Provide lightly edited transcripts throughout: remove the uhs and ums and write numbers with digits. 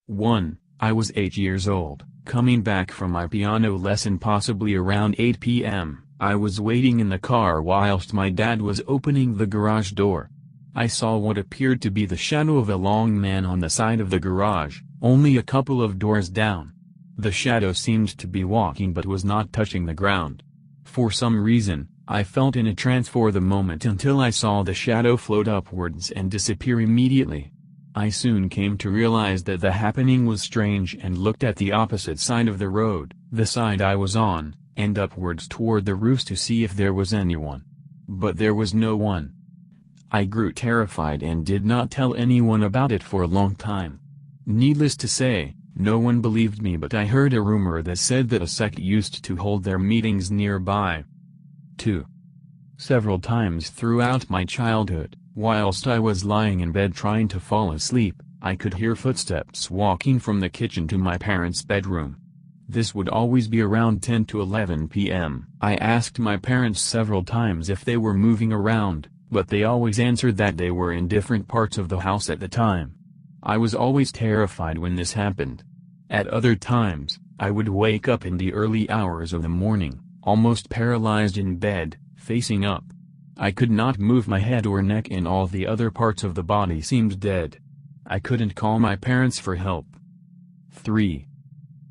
1. I was 8 years old, coming back from my piano lesson possibly around 8 p.m. I was waiting in the car whilst my dad was opening the garage door. I saw what appeared to be the shadow of a long man on the side of the garage, only a couple of doors down. The shadow seemed to be walking but was not touching the ground. For some reason, I felt in a trance for the moment until I saw the shadow float upwards and disappear immediately. I soon came to realize that the happening was strange and looked at the opposite side of the road, the side I was on, and upwards toward the roofs to see if there was anyone. But there was no one. I grew terrified and did not tell anyone about it for a long time. Needless to say, no one believed me, but I heard a rumor that said that a sect used to hold their meetings nearby. 2. Several times throughout my childhood, whilst I was lying in bed trying to fall asleep, I could hear footsteps walking from the kitchen to my parents' bedroom. This would always be around 10 to 11 p.m. I asked my parents several times if they were moving around, but they always answered that they were in different parts of the house at the time. I was always terrified when this happened. At other times, I would wake up in the early hours of the morning, almost paralyzed in bed, facing up. I could not move my head or neck, and all the other parts of the body seemed dead. I couldn't call my parents for help. 3.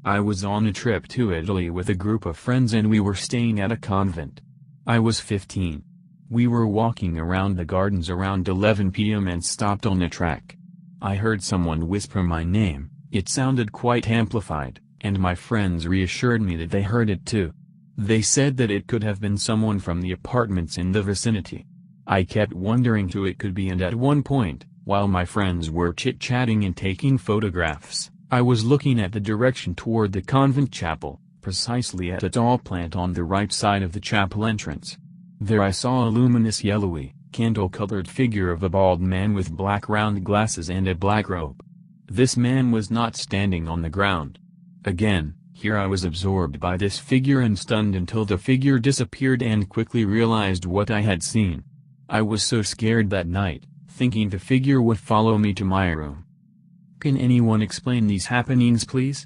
I was on a trip to Italy with a group of friends and we were staying at a convent. I was 15. We were walking around the gardens around 11 p.m. and stopped on a track. I heard someone whisper my name. It sounded quite amplified, and my friends reassured me that they heard it too. They said that it could have been someone from the apartments in the vicinity. I kept wondering who it could be, and at one point, while my friends were chit-chatting and taking photographs, I was looking at the direction toward the convent chapel, precisely at a tall plant on the right side of the chapel entrance. There I saw a luminous yellowy, candle-colored figure of a bald man with black round glasses and a black robe. This man was not standing on the ground. Again, here I was absorbed by this figure and stunned until the figure disappeared and quickly realized what I had seen. I was so scared that night, thinking the figure would follow me to my room. Can anyone explain these happenings, please?